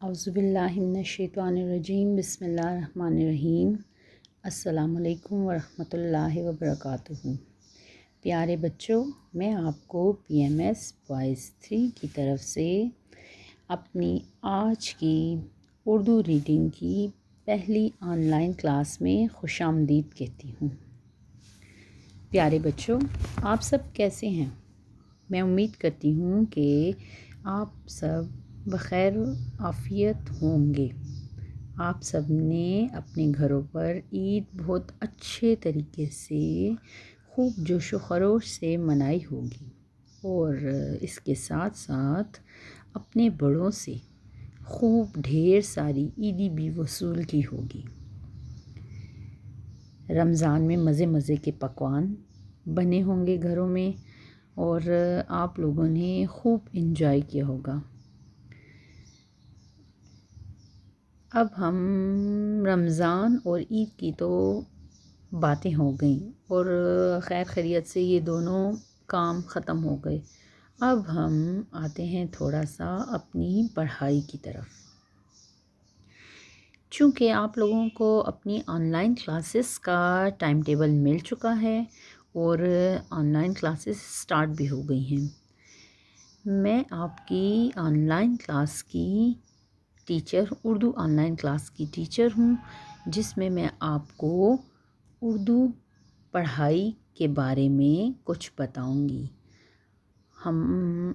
اعوذ باللہ من الشیطان الرجیم، بسم اللہ الرحمن الرحیم۔ السلام علیکم ورحمۃ اللہ وبرکاتہ۔ پیارے بچوں، میں آپ کو PMS وائس 3 کی طرف سے اپنی آج کی اردو ریڈنگ کی پہلی آن لائن کلاس میں خوش آمدید کہتی ہوں۔ پیارے بچوں، آپ سب کیسے ہیں؟ میں امید کرتی ہوں کہ آپ سب بخیر عافیت ہوں گے۔ آپ سب نے اپنے گھروں پر عید بہت اچھے طریقے سے خوب جوش و خروش سے منائی ہوگی اور اس کے ساتھ ساتھ اپنے بڑوں سے خوب ڈھیر ساری عیدی بھی وصول کی ہوگی۔ رمضان میں مزے مزے کے پکوان بنے ہوں گے گھروں میں اور آپ لوگوں نے خوب انجوائے کیا ہوگا۔ اب ہم رمضان اور عید کی تو باتیں ہو گئیں اور خیر خیریت سے یہ دونوں کام ختم ہو گئے۔ اب ہم آتے ہیں تھوڑا سا اپنی پڑھائی کی طرف۔ چونکہ آپ لوگوں کو اپنی آن لائن کلاسز کا ٹائم ٹیبل مل چکا ہے اور آن لائن کلاسز سٹارٹ بھی ہو گئی ہیں، میں آپ کی آن لائن کلاس کی teacher, Urdu on line class کی ٹیچر ہوں، جس میں آپ کو اردو پڑھائی کے بارے میں کچھ بتاؤں گی۔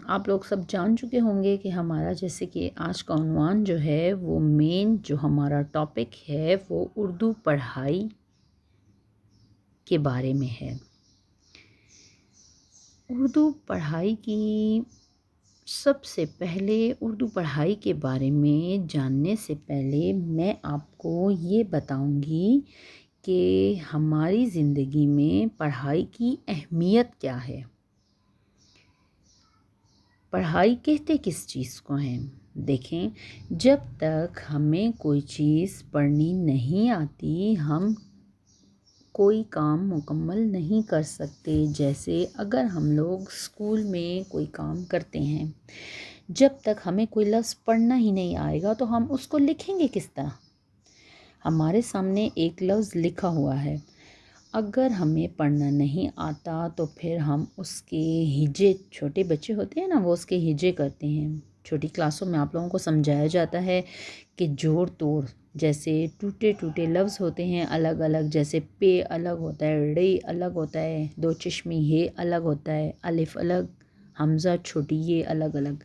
آپ لوگ سب جان چکے ہوں گے کہ ہمارا جیسے کہ آج کا عنوان جو ہے وہ مین جو ہمارا ٹاپک ہے وہ اردو پڑھائی کے بارے میں ہے۔ اردو پڑھائی کی سب سے پہلے اردو پڑھائی کے بارے میں جاننے سے پہلے میں آپ کو یہ بتاؤں گی کہ ہماری زندگی میں پڑھائی کی اہمیت کیا ہے۔ پڑھائی کہتے کس چیز کو ہیں؟ دیکھیں، جب تک ہمیں کوئی چیز پڑھنی نہیں آتی ہم کوئی کام مکمل نہیں کر سکتے۔ جیسے اگر ہم لوگ اسکول میں کوئی کام کرتے ہیں، جب تک ہمیں کوئی لفظ پڑھنا ہی نہیں آئے گا تو ہم اس کو لکھیں گے کس طرح؟ ہمارے سامنے ایک لفظ لکھا ہوا ہے، اگر ہمیں پڑھنا نہیں آتا تو پھر ہم اس کے ہجے، چھوٹے بچے ہوتے ہیں نا وہ اس کے ہجے کرتے ہیں۔ چھوٹی کلاسوں میں آپ لوگوں کو سمجھایا جاتا ہے کہ جوڑ توڑ، جیسے ٹوٹے ٹوٹے لفظ ہوتے ہیں الگ الگ، جیسے پے الگ ہوتا ہے، ڑے الگ ہوتا ہے، دو چشمی ہے الگ ہوتا ہے، الف الگ، حمزہ چھوٹی یہ الگ الگ،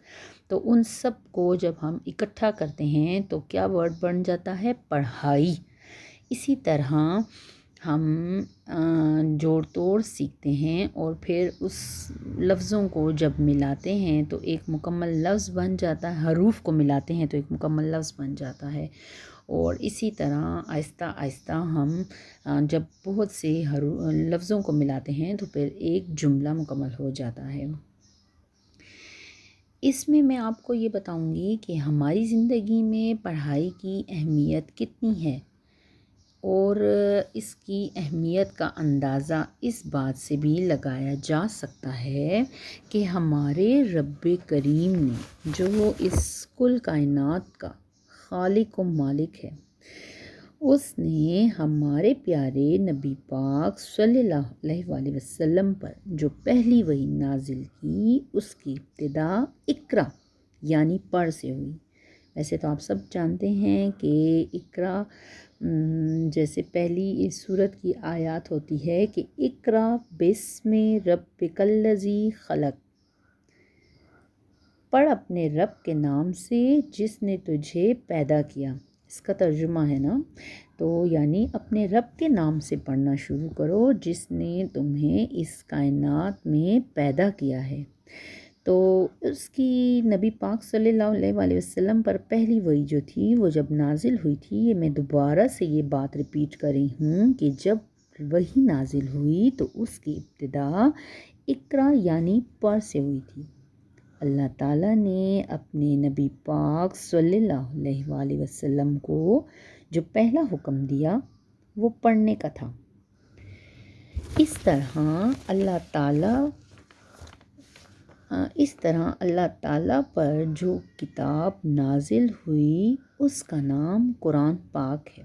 تو ان سب کو جب ہم اکٹھا کرتے ہیں تو کیا ورڈ بن جاتا ہے؟ پڑھائی۔ اسی طرح ہم جوڑ توڑ سیکھتے ہیں اور پھر اس لفظوں کو جب ملاتے ہیں تو ایک مکمل لفظ بن جاتا ہے، حروف کو ملاتے ہیں تو ایک مکمل لفظ بن جاتا ہے، اور اسی طرح آہستہ آہستہ ہم جب بہت سے لفظوں کو ملاتے ہیں تو پھر ایک جملہ مکمل ہو جاتا ہے۔ اس میں آپ کو یہ بتاؤں گی کہ ہماری زندگی میں پڑھائی کی اہمیت کتنی ہے، اور اس کی اہمیت کا اندازہ اس بات سے بھی لگایا جا سکتا ہے کہ ہمارے رب کریم نے، جو اس کل کائنات کا خالق و مالک ہے، اس نے ہمارے پیارے نبی پاک صلی اللہ علیہ وآلہ وسلم پر جو پہلی وحی نازل کی، اس کی ابتدا اقرا یعنی پڑھ سے ہوئی۔ ویسے تو آپ سب جانتے ہیں کہ اقرا جیسے پہلی اس سورت کی آیات ہوتی ہے کہ اقرا بسم ربک الذی خلق، پڑھ اپنے رب کے نام سے جس نے تجھے پیدا کیا۔ اس کا ترجمہ ہے نا، تو یعنی اپنے رب کے نام سے پڑھنا شروع کرو جس نے تمہیں اس کائنات میں پیدا کیا ہے۔ تو اس کی نبی پاک صلی اللہ علیہ وآلہ وسلم پر پہلی وحی جو تھی وہ جب نازل ہوئی تھی، یہ میں دوبارہ سے یہ بات ریپیٹ کر رہی ہوں کہ جب وحی نازل ہوئی تو اس کی ابتدا اقرا یعنی پڑھ سے ہوئی تھی۔ اللہ تعالیٰ نے اپنے نبی پاک صلی اللہ علیہ وآلہ وسلم کو جو پہلا حکم دیا وہ پڑھنے کا تھا۔ اس طرح اللہ تعالیٰ اس طرح اللہ تعالیٰ پر جو کتاب نازل ہوئی اس کا نام قرآن پاک ہے،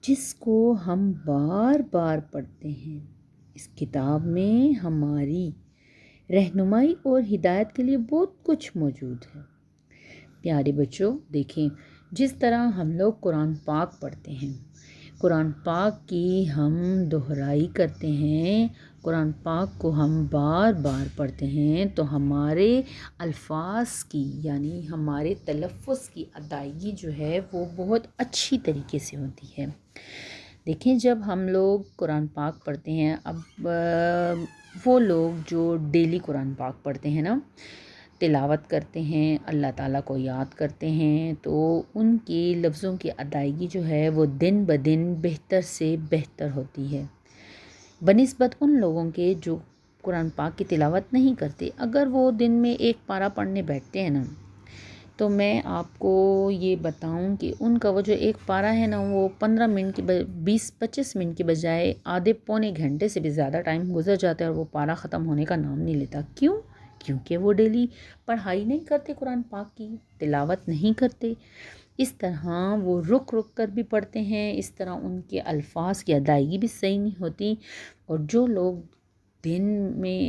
جس کو ہم بار بار پڑھتے ہیں۔ اس کتاب میں ہماری رہنمائی اور ہدایت کے لیے بہت کچھ موجود ہے۔ پیارے بچوں، دیکھیں جس طرح ہم لوگ قرآن پاک پڑھتے ہیں، قرآن پاک کی ہم دہرائی کرتے ہیں، قرآن پاک کو ہم بار بار پڑھتے ہیں تو ہمارے الفاظ کی یعنی ہمارے تلفظ کی ادائیگی جو ہے وہ بہت اچھی طریقے سے ہوتی ہے۔ دیکھیں جب ہم لوگ قرآن پاک پڑھتے ہیں، اب وہ لوگ جو ڈیلی قرآن پاک پڑھتے ہیں نا، تلاوت کرتے ہیں، اللہ تعالیٰ کو یاد کرتے ہیں، تو ان کی لفظوں کی ادائیگی جو ہے وہ دن بدن بہتر سے بہتر ہوتی ہے بنسبت ان لوگوں کے جو قرآن پاک کی تلاوت نہیں کرتے۔ اگر وہ دن میں ایک پارہ پڑھنے بیٹھتے ہیں نا، تو میں آپ کو یہ بتاؤں کہ ان کا وہ جو ایک پارہ ہے نا، وہ 15 منٹ کی 20-25 منٹ کے بجائے آدھے پونے گھنٹے سے بھی زیادہ ٹائم گزر جاتا ہے اور وہ پارہ ختم ہونے کا نام نہیں لیتا۔ کیوں؟ کیونکہ وہ ڈیلی پڑھائی نہیں کرتے، قرآن پاک کی تلاوت نہیں کرتے۔ اس طرح وہ رک رک کر بھی پڑھتے ہیں، اس طرح ان کے الفاظ کی ادائیگی بھی صحیح نہیں ہوتی۔ اور جو لوگ دن میں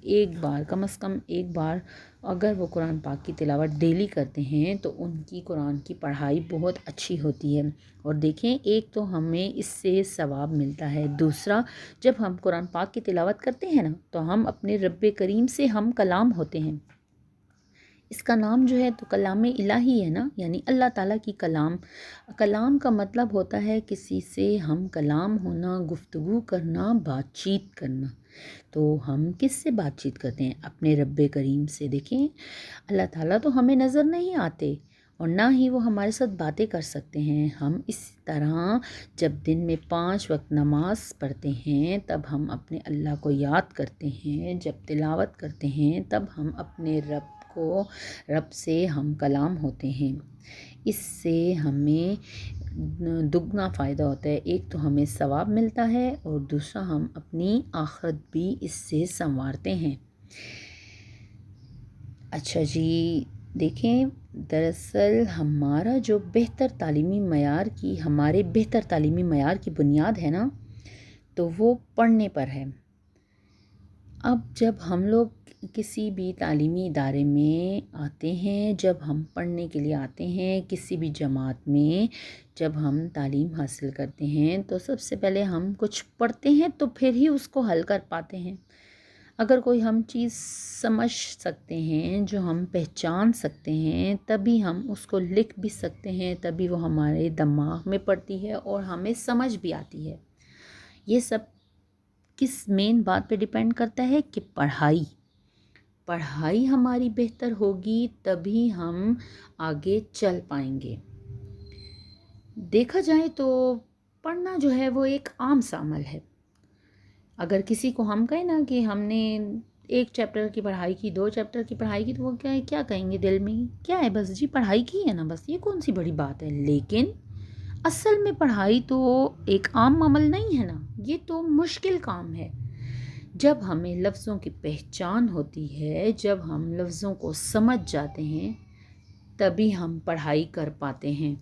ایک بار کم از کم ایک بار اگر وہ قرآن پاک کی تلاوت ڈیلی کرتے ہیں تو ان کی قرآن کی پڑھائی بہت اچھی ہوتی ہے۔ اور دیکھیں ایک تو ہمیں اس سے ثواب ملتا ہے، دوسرا جب ہم قرآن پاک کی تلاوت کرتے ہیں نا تو ہم اپنے رب کریم سے ہم کلام ہوتے ہیں۔ اس کا نام جو ہے تو کلام الہی ہے نا، یعنی اللہ تعالیٰ کی کلام۔ کلام کا مطلب ہوتا ہے کسی سے ہم کلام ہونا، گفتگو کرنا، بات چیت کرنا۔ تو ہم کس سے بات چیت کرتے ہیں؟ اپنے رب کریم سے۔ دیکھیں اللہ تعالیٰ تو ہمیں نظر نہیں آتے اور نہ ہی وہ ہمارے ساتھ باتیں کر سکتے ہیں۔ ہم اس طرح جب دن میں 5 وقت نماز پڑھتے ہیں تب ہم اپنے اللہ کو یاد کرتے ہیں، جب تلاوت کرتے ہیں تب ہم اپنے رب سے ہم کلام ہوتے ہیں۔ اس سے ہمیں دگنا فائدہ ہوتا ہے، ایک تو ہمیں ثواب ملتا ہے اور دوسرا ہم اپنی آخرت بھی اس سے سنوارتے ہیں۔ اچھا جی، دیکھیں دراصل ہمارے بہتر تعلیمی معیار کی بنیاد ہے نا، تو وہ پڑھنے پر ہے۔ اب جب ہم لوگ کسی بھی تعلیمی ادارے میں آتے ہیں، جب ہم پڑھنے کے لیے آتے ہیں، کسی بھی جماعت میں جب ہم تعلیم حاصل کرتے ہیں تو سب سے پہلے ہم کچھ پڑھتے ہیں تو پھر ہی اس کو حل کر پاتے ہیں۔ اگر کوئی ہم چیز سمجھ سکتے ہیں، جو ہم پہچان سکتے ہیں، تبھی ہم اس کو لکھ بھی سکتے ہیں، تبھی وہ ہمارے دماغ میں پڑتی ہے اور ہمیں سمجھ بھی آتی ہے۔ یہ سب کس مین بات پہ ڈیپینڈ کرتا ہے کہ پڑھائی ہماری بہتر ہوگی تبھی ہم آگے چل پائیں گے۔ دیکھا جائے تو پڑھنا جو ہے وہ ایک عام سا عمل ہے۔ اگر کسی کو ہم کہیں نا کہ ہم نے 1 چیپٹر کی پڑھائی کی، 2 چیپٹر کی پڑھائی کی، تو وہ کیا کہیں گے دل میں؟ کیا ہے بس جی پڑھائی کی ہے نا، بس یہ کون سی بڑی بات ہے؟ لیکن اصل میں پڑھائی تو ایک عام عمل نہیں ہے نا، یہ تو مشکل کام ہے۔ جب ہمیں لفظوں کی پہچان ہوتی ہے، جب ہم لفظوں کو سمجھ جاتے ہیں، تبھی ہم پڑھائی کر پاتے ہیں۔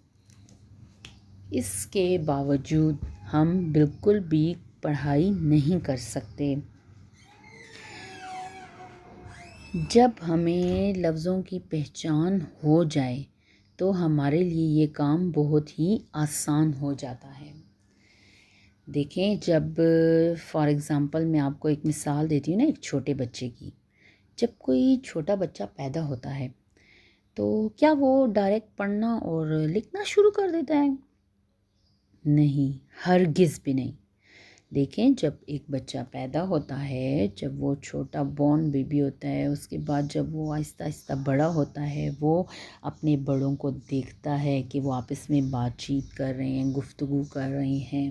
اس کے باوجود ہم بالکل بھی پڑھائی نہیں کر سکتے۔ جب ہمیں لفظوں کی پہچان ہو جائے تو ہمارے لیے یہ کام بہت ہی آسان ہو جاتا ہے۔ دیکھیں جب فار ایگزامپل میں آپ کو ایک مثال دیتی ہوں نا، ایک چھوٹے بچے کی۔ جب کوئی چھوٹا بچہ پیدا ہوتا ہے تو کیا وہ ڈائریکٹ پڑھنا اور لکھنا شروع کر دیتا ہے؟ نہیں، ہرگز بھی نہیں۔ دیکھیں جب ایک بچہ پیدا ہوتا ہے، جب وہ چھوٹا بورن بیبی ہوتا ہے، اس کے بعد جب وہ آہستہ آہستہ بڑا ہوتا ہے، وہ اپنے بڑوں کو دیکھتا ہے کہ وہ آپس میں بات چیت کر رہے ہیں، گفتگو کر رہے ہیں،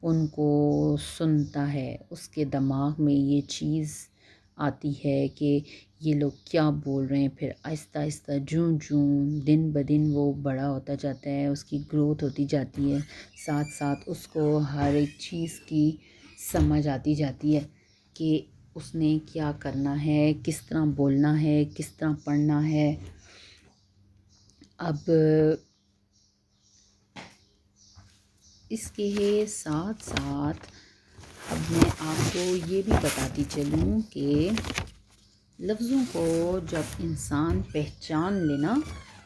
ان کو سنتا ہے، اس کے دماغ میں یہ چیز آتی ہے کہ یہ لوگ کیا بول رہے ہیں۔ پھر آہستہ آہستہ جوں دن بدن وہ بڑا ہوتا جاتا ہے، اس کی گروتھ ہوتی جاتی ہے، ساتھ ساتھ اس کو ہر ایک چیز کی سمجھ آتی جاتی ہے کہ اس نے کیا کرنا ہے، کس طرح بولنا ہے، کس طرح پڑھنا ہے۔ اب اس کے ساتھ ساتھ اب میں آپ کو یہ بھی بتاتی چلوں کہ لفظوں کو جب انسان پہچان لینا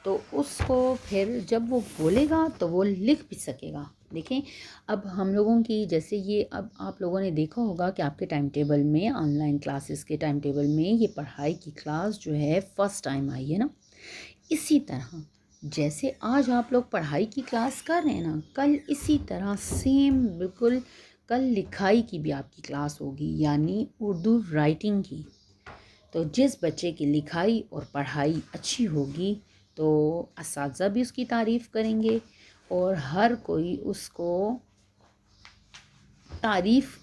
تو اس کو پھر جب وہ بولے گا تو وہ لکھ بھی سکے گا۔ دیکھیں اب ہم لوگوں کی جیسے یہ اب آپ لوگوں نے دیکھا ہوگا کہ آپ کے ٹائم ٹیبل میں آن لائن کلاسز کے ٹائم ٹیبل میں یہ پڑھائی کی کلاس جو ہے فرسٹ ٹائم آئی ہے نا۔ اسی طرح جیسے آج آپ لوگ پڑھائی کی کلاس کر رہے ہیں نا، کل اسی طرح سیم بالکل کل لکھائی کی بھی آپ کی کلاس ہوگی، یعنی اردو رائٹنگ کی۔ تو جس بچے کی لکھائی اور پڑھائی اچھی ہوگی تو اساتذہ بھی اس کی تعریف کریں گے اور ہر کوئی اس کو تعریف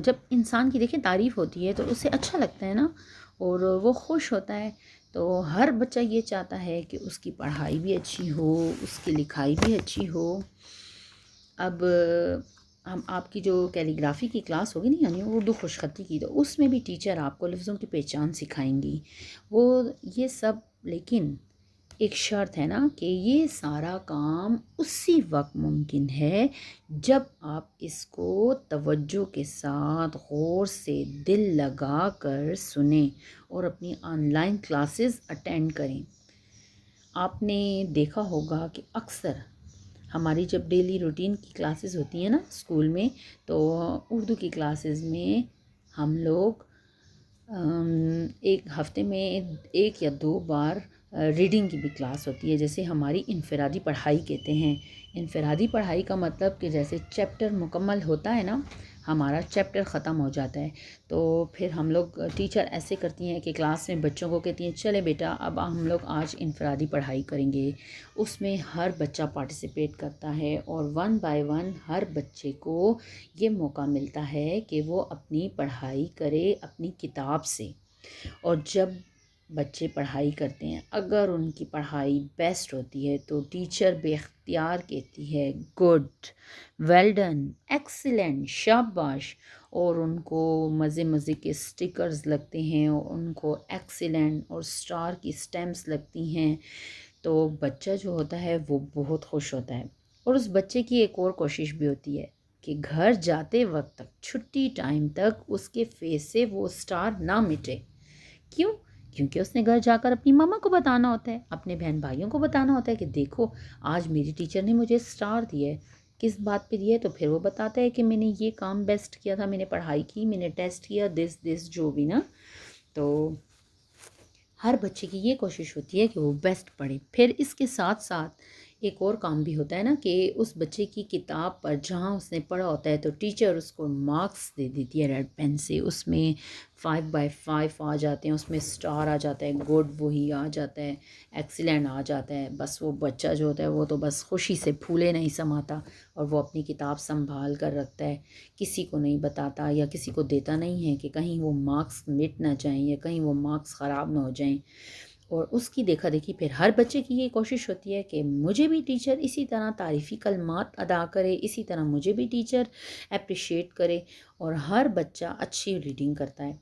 جب انسان کی دیکھیں تعریف ہوتی ہے تو اسے اچھا لگتا ہے نا اور وہ خوش ہوتا ہے۔ تو ہر بچہ یہ چاہتا ہے کہ اس کی پڑھائی بھی اچھی ہو، اس کی لکھائی بھی اچھی ہو۔ اب ہم آپ کی جو کیلیگرافی کی کلاس ہوگی نا، یعنی اردو خوش خطی کی، تو اس میں بھی ٹیچر آپ کو لفظوں کی پہچان سکھائیں گی وہ یہ سب، لیکن ایک شرط ہے نا کہ یہ سارا کام اسی وقت ممکن ہے جب آپ اس کو توجہ کے ساتھ غور سے دل لگا کر سنیں اور اپنی آن لائن کلاسز اٹینڈ کریں۔ آپ نے دیکھا ہوگا کہ اکثر ہماری جب ڈیلی روٹین کی کلاسز ہوتی ہیں نا اسکول میں، تو اردو کی کلاسز میں ہم لوگ ایک ہفتے میں ایک یا دو بار ریڈنگ کی بھی کلاس ہوتی ہے، جیسے ہماری انفرادی پڑھائی کہتے ہیں۔ انفرادی پڑھائی کا مطلب کہ جیسے چیپٹر مکمل ہوتا ہے نا، ہمارا چیپٹر ختم ہو جاتا ہے تو پھر ہم لوگ ٹیچر ایسے کرتی ہیں کہ کلاس میں بچوں کو کہتی ہیں چلے بیٹا اب ہم لوگ آج انفرادی پڑھائی کریں گے۔ اس میں ہر بچہ پارٹیسپیٹ کرتا ہے اور ون بائی ون ہر بچے کو یہ موقع ملتا ہے کہ وہ اپنی پڑھائی کرے اپنی کتاب سے۔ اور جب بچے پڑھائی کرتے ہیں اگر ان کی پڑھائی بیسٹ ہوتی ہے تو ٹیچر بے اختیار کہتی ہے گڈ، ویل ڈن، ایکسیلنٹ، شاباش، اور ان کو مزے مزے کے سٹیکرز لگتے ہیں اور ان کو ایکسیلنٹ اور سٹار کی سٹیمپس لگتی ہیں۔ تو بچہ جو ہوتا ہے وہ بہت خوش ہوتا ہے، اور اس بچے کی ایک اور کوشش بھی ہوتی ہے کہ گھر جاتے وقت تک چھٹی ٹائم تک اس کے فیس سے وہ سٹار نہ مٹے۔ کیوں؟ کیونکہ اس نے گھر جا کر اپنی ماما کو بتانا ہوتا ہے، اپنے بہن بھائیوں کو بتانا ہوتا ہے کہ دیکھو آج میری ٹیچر نے مجھے سٹار دیا ہے۔ کس بات پہ دیا ہے؟ تو پھر وہ بتاتا ہے کہ میں نے یہ کام بیسٹ کیا تھا، میں نے پڑھائی کی، میں نے ٹیسٹ کیا، دس جو بھی نا۔ تو ہر بچے کی یہ کوشش ہوتی ہے کہ وہ بیسٹ پڑھے۔ پھر اس کے ساتھ ساتھ ایک اور کام بھی ہوتا ہے نا کہ اس بچے کی کتاب پر جہاں اس نے پڑھا ہوتا ہے تو ٹیچر اس کو مارکس دے دیتی ہے ریڈ پین سے، اس میں 5/5 آ جاتے ہیں، اس میں سٹار آ جاتا ہے، گڈ وہی آ جاتا ہے، ایکسیلنٹ آ جاتا ہے۔ بس وہ بچہ جو ہوتا ہے وہ تو بس خوشی سے پھولے نہیں سماتا اور وہ اپنی کتاب سنبھال کر رکھتا ہے، کسی کو نہیں بتاتا یا کسی کو دیتا نہیں ہے کہ کہیں وہ مارکس مٹ نہ جائیں یا کہیں وہ مارکس خراب نہ ہو جائیں۔ اور اس کی دیکھا دیکھی پھر ہر بچے کی یہ کوشش ہوتی ہے کہ مجھے بھی ٹیچر اسی طرح تعریفی کلمات ادا کرے، اسی طرح مجھے بھی ٹیچر اپریشیٹ کرے، اور ہر بچہ اچھی ریڈنگ کرتا ہے۔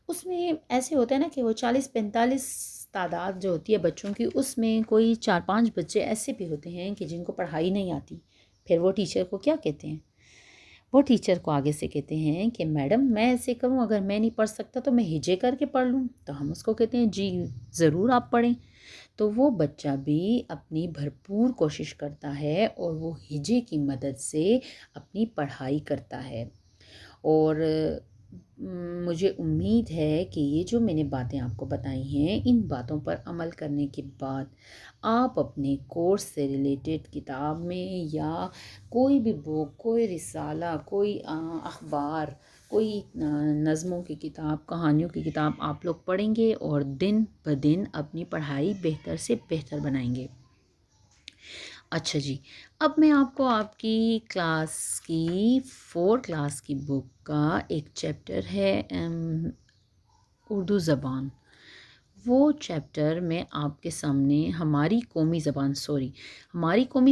اس میں ایسے ہوتا ہے نا کہ وہ 40-45 تعداد جو ہوتی ہے بچوں کی، اس میں کوئی 4-5 بچے ایسے بھی ہوتے ہیں کہ جن کو پڑھائی نہیں آتی۔ پھر وہ ٹیچر کو کیا کہتے ہیں؟ وہ ٹیچر کو آگے سے کہتے ہیں کہ میڈم میں ایسے کروں، اگر میں نہیں پڑھ سکتا تو میں ہجے کر کے پڑھ لوں۔ تو ہم اس کو کہتے ہیں جی ضرور آپ پڑھیں۔ تو وہ بچہ بھی اپنی بھرپور کوشش کرتا ہے اور وہ ہجے کی مدد سے اپنی پڑھائی کرتا ہے۔ اور مجھے امید ہے کہ یہ جو میں نے باتیں آپ کو بتائی ہیں، ان باتوں پر عمل کرنے کے بعد آپ اپنے کورس سے ریلیٹڈ کتاب میں یا کوئی بھی بک، کوئی رسالہ، کوئی اخبار، کوئی نظموں کی کتاب، کہانیوں کی کتاب آپ لوگ پڑھیں گے اور دن بدن اپنی پڑھائی بہتر سے بہتر بنائیں گے۔ اچھا جی، اب میں آپ کو آپ کی کلاس کی 4 کلاس کی بک کا ایک چیپٹر ہے اردو زبان، وہ چیپٹر میں آپ کے سامنے ہماری قومی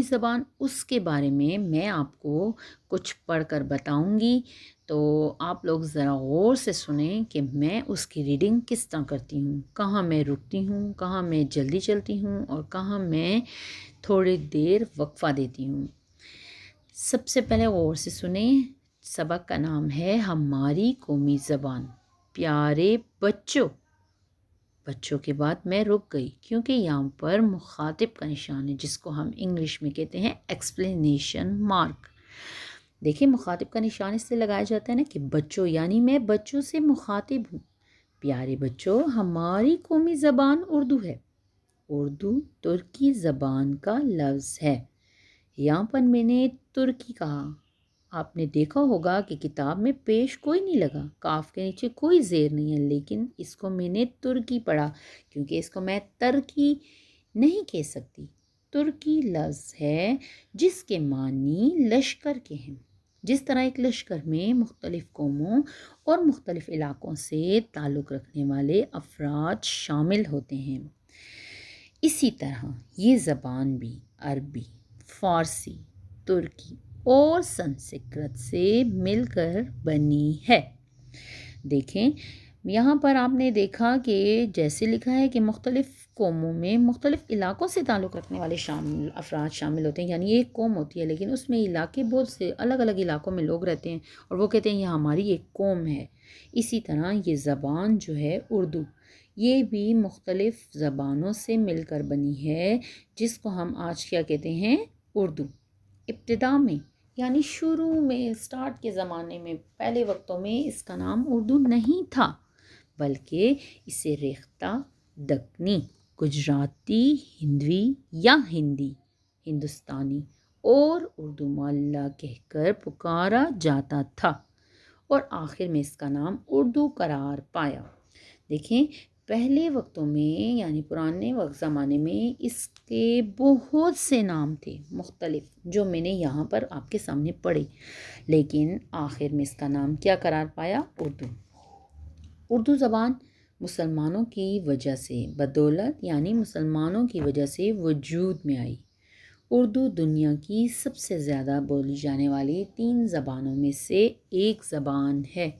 زبان اس کے بارے میں آپ کو کچھ پڑھ کر بتاؤں گی، تو آپ لوگ ذرا غور سے سنیں کہ میں اس کی ریڈنگ کس طرح کرتی ہوں، کہاں میں رکتی ہوں، کہاں میں جلدی چلتی ہوں اور کہاں میں تھوڑی دیر وقفہ دیتی ہوں۔ سب سے پہلے غور سے سنیں، سبق کا نام ہے ہماری قومی زبان۔ پیارے بچوں کے بعد میں رک گئی کیونکہ یہاں پر مخاطب کا نشان ہے، جس کو ہم انگلش میں کہتے ہیں ایکسپلینیشن مارک۔ دیکھیں مخاطب کا نشان اس سے لگایا جاتا ہے نا کہ بچوں، یعنی میں بچوں سے مخاطب ہوں۔ پیارے بچوں، ہماری قومی زبان اردو ہے۔ اردو ترکی زبان کا لفظ ہے۔ یہاں پر میں نے ترکی کہا، آپ نے دیکھا ہوگا کہ کتاب میں پیش کوئی نہیں لگا، کاف کے نیچے کوئی زیر نہیں ہے، لیکن اس کو میں نے ترکی پڑھا کیونکہ اس کو میں ترکی نہیں کہہ سکتی۔ ترکی لفظ ہے جس کے معنی لشکر کے ہیں۔ جس طرح ایک لشکر میں مختلف قوموں اور مختلف علاقوں سے تعلق رکھنے والے افراد شامل ہوتے ہیں، اسی طرح یہ زبان بھی عربی، فارسی، ترکی اور سنسکرت سے مل کر بنی ہے۔ دیکھیں یہاں پر آپ نے دیکھا کہ جیسے لکھا ہے کہ مختلف قوموں میں مختلف علاقوں سے تعلق رکھنے والے افراد شامل ہوتے ہیں، یعنی یہ ایک قوم ہوتی ہے لیکن اس میں علاقے بہت سے الگ الگ علاقوں میں لوگ رہتے ہیں اور وہ کہتے ہیں یہ ہماری ایک قوم ہے۔ اسی طرح یہ زبان جو ہے اردو، یہ بھی مختلف زبانوں سے مل کر بنی ہے، جس کو ہم آج کیا کہتے ہیں، اردو۔ ابتدا میں یعنی شروع میں، سٹارٹ کے زمانے میں، پہلے وقتوں میں اس کا نام اردو نہیں تھا، بلکہ اسے ریختہ، دکنی، گجراتی، ہندوی یا ہندی، ہندوستانی اور اردو معلیٰ کہہ کر پکارا جاتا تھا اور آخر میں اس کا نام اردو قرار پایا۔ دیکھیں پہلے وقتوں میں یعنی پرانے زمانے میں اس کے بہت سے نام تھے مختلف، جو میں نے یہاں پر آپ کے سامنے پڑھے، لیکن آخر میں اس کا نام کیا قرار پایا، اردو۔ اردو زبان مسلمانوں کی وجہ سے بدولت یعنی مسلمانوں کی وجہ سے وجود میں آئی۔ اردو دنیا کی سب سے زیادہ بولی جانے والی 3 زبانوں میں سے ایک زبان ہے۔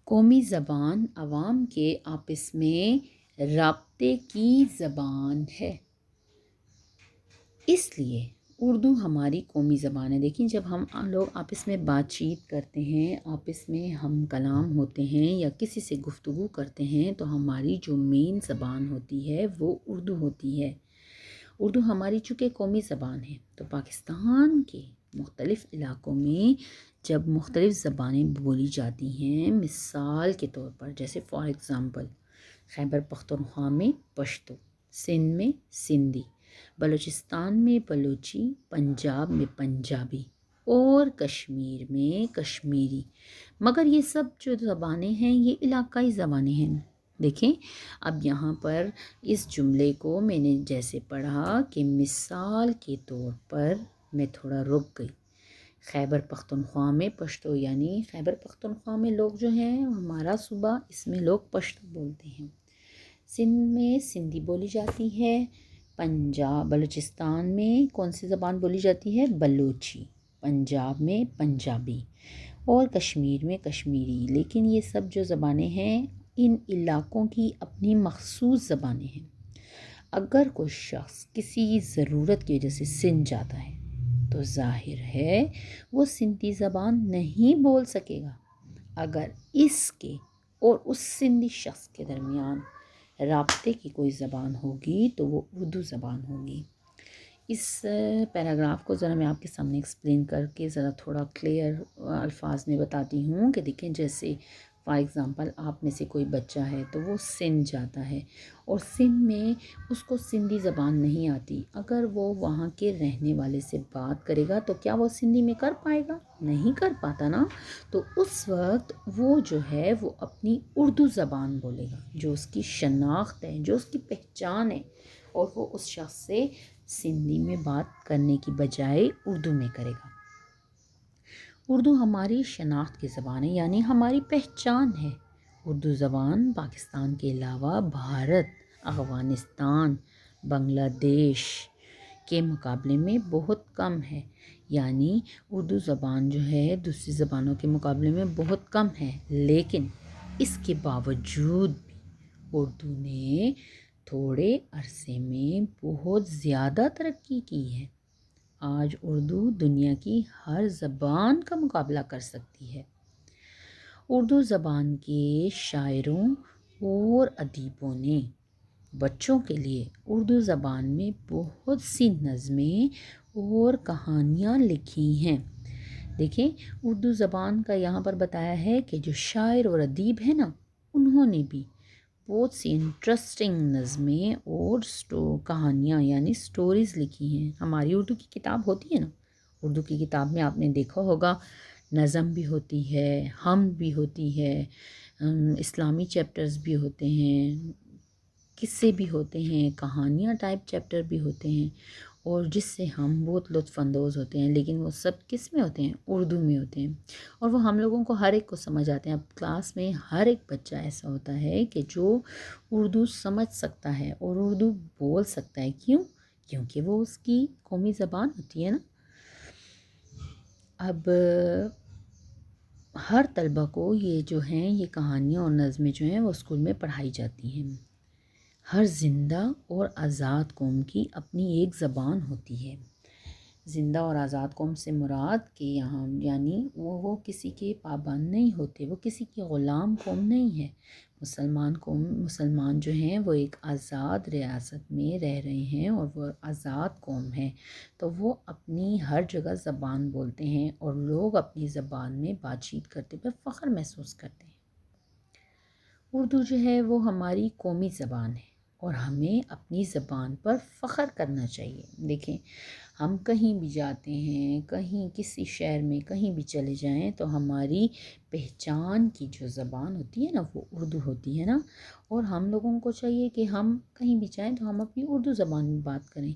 قومی زبان عوام کے آپس میں رابطے کی زبان ہے، اس لیے اردو ہماری قومی زبان ہے۔ دیکھیں جب ہم لوگ آپس میں بات چیت کرتے ہیں، آپس میں ہم کلام ہوتے ہیں یا کسی سے گفتگو کرتے ہیں، تو ہماری جو مین زبان ہوتی ہے وہ اردو ہوتی ہے۔ اردو ہماری چونکہ قومی زبان ہے، تو پاکستان کے مختلف علاقوں میں جب مختلف زبانیں بولی جاتی ہیں، مثال کے طور پر جیسے فار ایگزامپل خیبر پختونخوا میں پشتو، سندھ میں سندھی، بلوچستان میں بلوچی، پنجاب میں پنجابی اور کشمیر میں کشمیری، مگر یہ سب جو زبانیں ہیں یہ علاقائی زبانیں ہیں۔ دیکھیں اب یہاں پر اس جملے کو میں نے جیسے پڑھا کہ مثال کے طور پر، میں تھوڑا رک گئی، خیبر پختونخوا میں پشتو، یعنی خیبر پختونخوا میں لوگ جو ہیں ہمارا صوبہ، اس میں لوگ پشتو بولتے ہیں، سندھ میں سندھی بولی جاتی ہے، بلوچستان میں کون سی زبان بولی جاتی ہے، بلوچی، پنجاب میں پنجابی اور کشمیر میں کشمیری۔ لیکن یہ سب جو زبانیں ہیں ان علاقوں کی اپنی مخصوص زبانیں ہیں۔ اگر کوئی شخص کسی ضرورت کی وجہ سے سندھ جاتا ہے تو ظاہر ہے وہ سندھی زبان نہیں بول سکے گا۔ اگر اس کے اور اس سندھی شخص کے درمیان رابطے کی کوئی زبان ہوگی تو وہ اردو زبان ہوگی۔ اس پیراگراف کو ذرا میں آپ کے سامنے ایکسپلین کر کے ذرا تھوڑا کلیئر الفاظ میں بتاتی ہوں کہ دیکھیں جیسے فار ایگزامپل آپ میں سے کوئی بچہ ہے تو وہ سندھ جاتا ہے اور سندھ میں اس کو سندھی زبان نہیں آتی، اگر وہ وہاں کے رہنے والے سے بات کرے گا تو کیا وہ سندھی میں کر پائے گا؟ نہیں کر پاتا نا، تو اس وقت وہ جو ہے وہ اپنی اردو زبان بولے گا، جو اس کی شناخت ہے، جو اس کی پہچان ہے، اور وہ اس شخص سے سندھی میں بات کرنے کی بجائے اردو میں کرے گا۔ اردو ہماری شناخت کی زبان ہے، یعنی ہماری پہچان ہے۔ اردو زبان پاکستان کے علاوہ بھارت، افغانستان، بنگلہ دیش کے مقابلے میں بہت کم ہے، یعنی اردو زبان جو ہے دوسری زبانوں کے مقابلے میں بہت کم ہے، لیکن اس کے باوجود بھی اردو نے تھوڑے عرصے میں بہت زیادہ ترقی کی ہے۔ آج اردو دنیا کی ہر زبان کا مقابلہ کر سکتی ہے۔ اردو زبان کے شاعروں اور ادیبوں نے بچوں کے لیے اردو زبان میں بہت سی نظمیں اور کہانیاں لکھی ہیں۔ دیکھیں، اردو زبان کا یہاں پر بتایا ہے کہ جو شاعر اور ادیب ہیں نا، انہوں نے بھی بہت سی انٹرسٹنگ نظمیں اور کہانیاں یعنی سٹوریز لکھی ہیں۔ ہماری اردو کی کتاب ہوتی ہے نا، اردو کی کتاب میں آپ نے دیکھا ہوگا نظم بھی ہوتی ہے، حمد بھی ہوتی ہے، اسلامی چیپٹرز بھی ہوتے ہیں، قصے بھی ہوتے ہیں، کہانیاں ٹائپ چیپٹر بھی ہوتے ہیں، اور جس سے ہم بہت لطف اندوز ہوتے ہیں، لیکن وہ سب کس میں ہوتے ہیں؟ اردو میں ہوتے ہیں، اور وہ ہم لوگوں کو ہر ایک کو سمجھ آتے ہیں۔ اب کلاس میں ہر ایک بچہ ایسا ہوتا ہے کہ جو اردو سمجھ سکتا ہے اور اردو بول سکتا ہے۔ کیوں؟ کیونکہ وہ اس کی قومی زبان ہوتی ہے نا۔ اب ہر طلبہ کو یہ جو ہیں یہ کہانیاں اور نظمیں جو ہیں وہ اسکول میں پڑھائی جاتی ہیں۔ ہر زندہ اور آزاد قوم کی اپنی ایک زبان ہوتی ہے۔ زندہ اور آزاد قوم سے مراد کہ یہاں یعنی وہ کسی کے پابند نہیں ہوتے، وہ کسی کی غلام قوم نہیں ہے۔ مسلمان جو ہیں وہ ایک آزاد ریاست میں رہ رہے ہیں اور وہ آزاد قوم ہے، تو وہ اپنی ہر جگہ زبان بولتے ہیں اور لوگ اپنی زبان میں بات چیت کرتے پر فخر محسوس کرتے ہیں۔ اردو جو ہے وہ ہماری قومی زبان ہے اور ہمیں اپنی زبان پر فخر کرنا چاہیے۔ دیکھیں، ہم کہیں بھی جاتے ہیں، کہیں کسی شہر میں کہیں بھی چلے جائیں تو ہماری پہچان کی جو زبان ہوتی ہے نا وہ اردو ہوتی ہے نا، اور ہم لوگوں کو چاہیے کہ ہم کہیں بھی جائیں تو ہم اپنی اردو زبان میں بات کریں،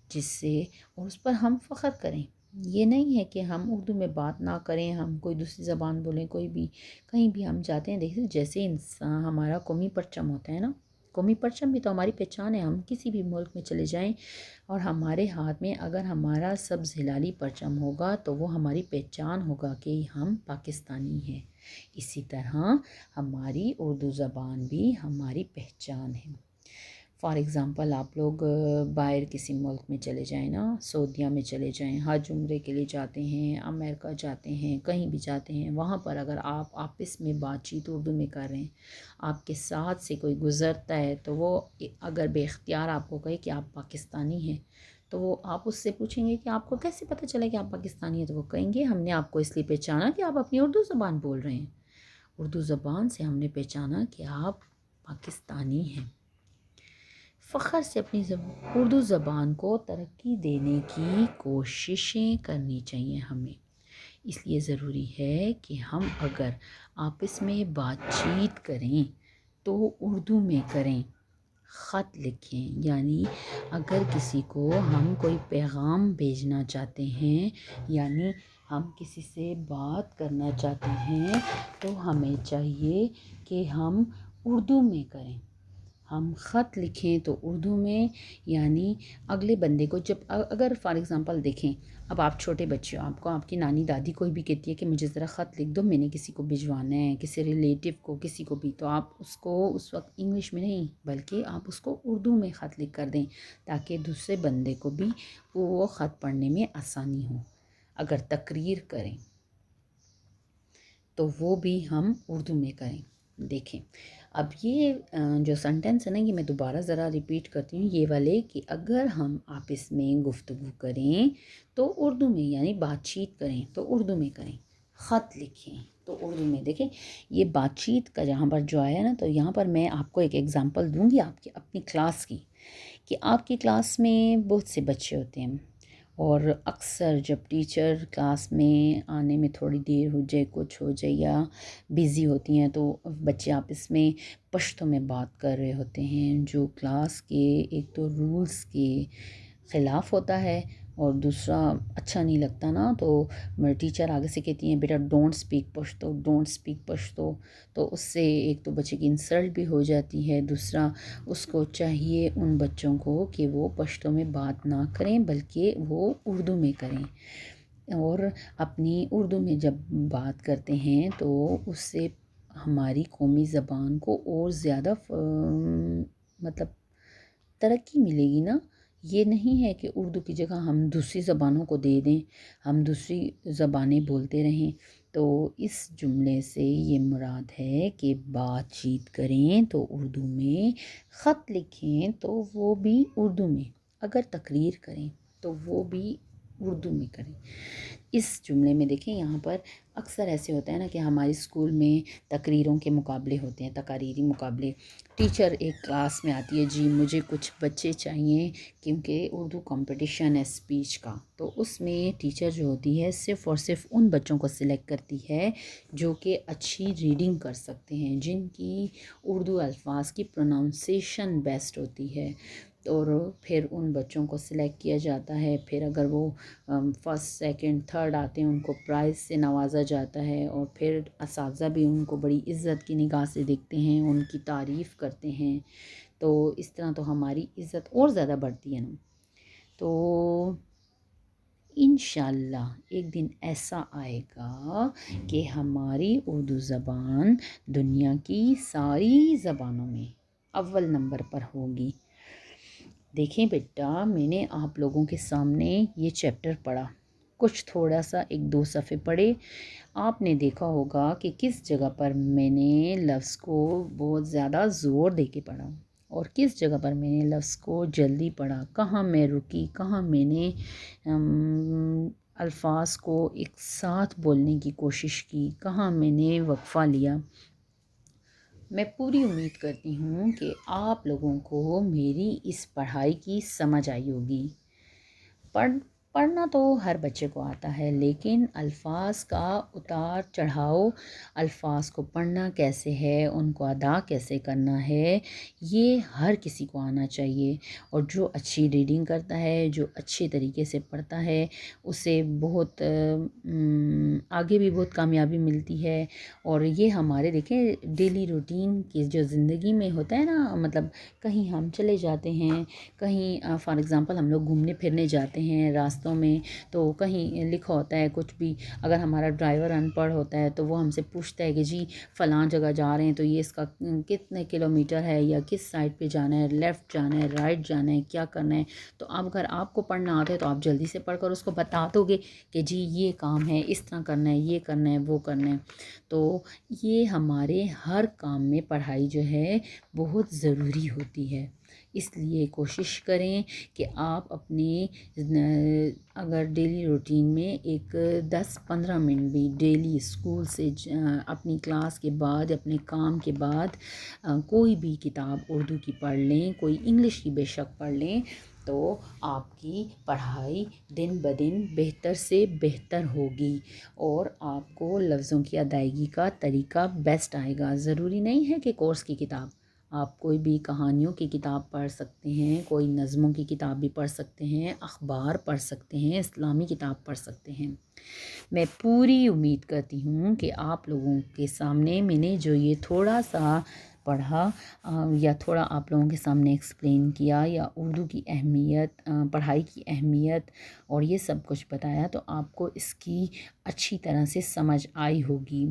جس سے اور اس پر ہم فخر کریں۔ یہ نہیں ہے کہ ہم اردو میں بات نہ کریں، ہم کوئی دوسری زبان بولیں، کوئی بھی کہیں بھی ہم جاتے ہیں۔ دیکھیں، جیسے انسان ہمارا قومی پرچم ہوتا ہے نا، قومی پرچم بھی تو ہماری پہچان ہے۔ ہم کسی بھی ملک میں چلے جائیں اور ہمارے ہاتھ میں اگر ہمارا سبز ہلالی پرچم ہوگا تو وہ ہماری پہچان ہوگا کہ ہم پاکستانی ہیں۔ اسی طرح ہماری اردو زبان بھی ہماری پہچان ہے۔ فار ایگزامپل آپ لوگ باہر کسی ملک میں چلے جائیں نا، سعودیہ میں چلے جائیں، حج عمرے کے لیے جاتے ہیں، امریکہ جاتے ہیں، کہیں بھی جاتے ہیں، وہاں پر اگر آپ آپس میں بات چیت اردو میں کر رہے ہیں، آپ کے ساتھ سے کوئی گزرتا ہے تو وہ اگر بے اختیار آپ کو کہے کہ آپ پاکستانی ہیں، تو وہ آپ اس سے پوچھیں گے کہ آپ کو کیسے پتہ چلے کہ آپ پاکستانی ہیں؟ تو وہ کہیں گے ہم نے آپ کو اس لیے پہچانا کہ آپ اپنی اردو زبان بول رہے ہیں۔ اردو زبان سے ہم نے پہچانا کہ آپ پاکستانی ہیں۔ فخر سے اپنی اردو زبان کو ترقی دینے کی کوششیں کرنی چاہیے ہمیں۔ اس لیے ضروری ہے کہ ہم اگر آپس میں بات چیت کریں تو اردو میں کریں، خط لکھیں، یعنی اگر کسی کو ہم کوئی پیغام بھیجنا چاہتے ہیں، یعنی ہم کسی سے بات کرنا چاہتے ہیں تو ہمیں چاہیے کہ ہم اردو میں کریں۔ ہم خط لکھیں تو اردو میں، یعنی اگلے بندے کو جب اگر فار ایگزامپل دیکھیں، اب آپ چھوٹے بچے ہو، آپ کو آپ کی نانی دادی کوئی بھی کہتی ہے کہ مجھے ذرا خط لکھ دو، میں نے کسی کو بھجوانا ہے، کسی ریلیٹیو کو، کسی کو بھی، تو آپ اس کو اس وقت انگلش میں نہیں بلکہ آپ اس کو اردو میں خط لکھ کر دیں تاکہ دوسرے بندے کو بھی وہ خط پڑھنے میں آسانی ہو۔ اگر تقریر کریں تو وہ بھی ہم اردو میں کریں۔ دیکھیں، اب یہ جو سنٹینس ہے نا، یہ میں دوبارہ ذرا ریپیٹ کرتی ہوں، یہ والے کہ اگر ہم آپس میں گفتگو کریں تو اردو میں، یعنی بات چیت کریں تو اردو میں کریں، خط لکھیں تو اردو میں۔ دیکھیں، یہ بات چیت کا جہاں پر جو آیا نا، تو یہاں پر میں آپ کو ایک ایگزامپل دوں گی آپ کی اپنی کلاس کی، کہ آپ کی کلاس میں بہت سے بچے ہوتے ہیں اور اکثر جب ٹیچر کلاس میں آنے میں تھوڑی دیر ہو جائے، کچھ ہو جائے یا بیزی ہوتی ہیں، تو بچے آپس میں پشتو میں بات کر رہے ہوتے ہیں، جو کلاس کے ایک تو رولز کے خلاف ہوتا ہے اور دوسرا اچھا نہیں لگتا نا، تو ٹیچر آگے سے کہتی ہیں بیٹا don't speak Pashto, don't speak Pashto, تو اس سے ایک تو بچے کی انسلٹ بھی ہو جاتی ہے، دوسرا اس کو چاہیے ان بچوں کو کہ وہ پشتو میں بات نہ کریں بلکہ وہ اردو میں کریں، اور اپنی اردو میں جب بات کرتے ہیں تو اس سے ہماری قومی زبان کو اور زیادہ مطلب ترقی ملے گی نا۔ یہ نہیں ہے کہ اردو کی جگہ ہم دوسری زبانوں کو دے دیں، ہم دوسری زبانیں بولتے رہیں۔ تو اس جملے سے یہ مراد ہے کہ بات چیت کریں تو اردو میں، خط لکھیں تو وہ بھی اردو میں، اگر تقریر کریں تو وہ بھی اردو میں کریں۔ اس جملے میں دیکھیں یہاں پر اکثر ایسے ہوتا ہے نا کہ ہمارے اسکول میں تقریروں کے مقابلے ہوتے ہیں، تقاریری مقابلے، ٹیچر ایک کلاس میں آتی ہے، جی مجھے کچھ بچے چاہیے کیونکہ اردو کمپٹیشن ہے اسپیچ کا، تو اس میں ٹیچر جو ہوتی ہے صرف اور صرف ان بچوں کو سلیکٹ کرتی ہے جو کہ اچھی ریڈنگ کر سکتے ہیں، جن کی اردو الفاظ کی پروناؤنسیشن بیسٹ ہوتی ہے، اور پھر ان بچوں کو سلیکٹ کیا جاتا ہے۔ پھر اگر وہ فرسٹ سیکنڈ تھرڈ آتے ہیں ان کو پرائز سے نوازا جاتا ہے، اور پھر اساتذہ بھی ان کو بڑی عزت کی نگاہ سے دیکھتے ہیں، ان کی تعریف کرتے ہیں، تو اس طرح تو ہماری عزت اور زیادہ بڑھتی ہے نا۔ تو انشاءاللہ ایک دن ایسا آئے گا کہ ہماری اردو زبان دنیا کی ساری زبانوں میں اول نمبر پر ہوگی۔ دیکھیں بیٹا، میں نے آپ لوگوں کے سامنے یہ چیپٹر پڑھا، کچھ تھوڑا سا ایک دو صفحے پڑھے، آپ نے دیکھا ہوگا کہ کس جگہ پر میں نے لفظ کو بہت زیادہ زور دے کے پڑھا اور کس جگہ پر میں نے لفظ کو جلدی پڑھا، کہاں میں رکی، کہاں میں نے الفاظ کو ایک ساتھ بولنے کی کوشش کی، کہاں میں نے وقفہ لیا۔ میں پوری امید کرتی ہوں کہ آپ لوگوں کو میری اس پڑھائی کی سمجھ آئی ہوگی۔ پڑھنا تو ہر بچے کو آتا ہے، لیکن الفاظ کا اتار چڑھاؤ، الفاظ کو پڑھنا کیسے ہے، ان کو ادا کیسے کرنا ہے، یہ ہر کسی کو آنا چاہیے، اور جو اچھی ریڈنگ کرتا ہے، جو اچھے طریقے سے پڑھتا ہے، اسے بہت آگے بھی بہت کامیابی ملتی ہے۔ اور یہ ہمارے دیکھیں ڈیلی روٹین کی جو زندگی میں ہوتا ہے نا، مطلب کہیں ہم چلے جاتے ہیں، کہیں فار ایگزامپل ہم لوگ گھومنے پھرنے جاتے ہیں راستوں میں، تو کہیں لکھا ہوتا ہے کچھ بھی، اگر ہمارا ڈرائیور ان پڑھ ہوتا ہے تو وہ ہم سے پوچھتا ہے کہ جی فلاں جگہ جا رہے ہیں تو یہ اس کا کتنے کلومیٹر ہے، یا کس سائڈ پہ جانا ہے، لیفٹ جانا ہے، رائٹ جانا ہے، کیا کرنا ہے۔ تو اب اگر آپ کو پڑھنا آتا ہے تو آپ جلدی سے پڑھ کر اس کو بتا دو گے کہ جی یہ کام ہے، اس طرح کرنا ہے، یہ کرنا ہے، وہ کرنا ہے۔ تو یہ ہمارے ہر کام میں پڑھائی جو ہے بہت ضروری ہوتی ہے، اس لیے کوشش کریں کہ آپ اپنے اگر ڈیلی روٹین میں ایک 10-15 منٹ بھی ڈیلی اسکول سے اپنی کلاس کے بعد، اپنے کام کے بعد کوئی بھی کتاب اردو کی پڑھ لیں، کوئی انگلش کی بے شک پڑھ لیں، تو آپ کی پڑھائی دن بدن بہتر سے بہتر ہوگی، اور آپ کو لفظوں کی ادائیگی کا طریقہ بیسٹ آئے گا۔ ضروری نہیں ہے کہ کورس کی کتاب، آپ کوئی بھی کہانیوں کی کتاب پڑھ سکتے ہیں، کوئی نظموں کی کتاب بھی پڑھ سکتے ہیں، اخبار پڑھ سکتے ہیں، اسلامی کتاب پڑھ سکتے ہیں۔ میں پوری امید کرتی ہوں کہ آپ لوگوں کے سامنے میں نے جو یہ تھوڑا سا پڑھا یا تھوڑا آپ لوگوں کے سامنے ایکسپلین کیا، یا اردو کی اہمیت، پڑھائی کی اہمیت اور یہ سب کچھ بتایا، تو آپ کو اس کی اچھی طرح سے سمجھ آئی ہوگی۔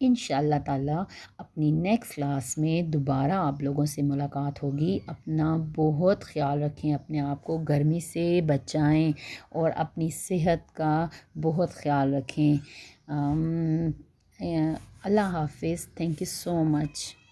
انشاءاللہ تعالی اپنی نیکسٹ کلاس میں دوبارہ آپ لوگوں سے ملاقات ہوگی۔ اپنا بہت خیال رکھیں، اپنے آپ کو گرمی سے بچائیں اور اپنی صحت کا بہت خیال رکھیں۔ اللہ حافظ، تھینک یو سو مچ۔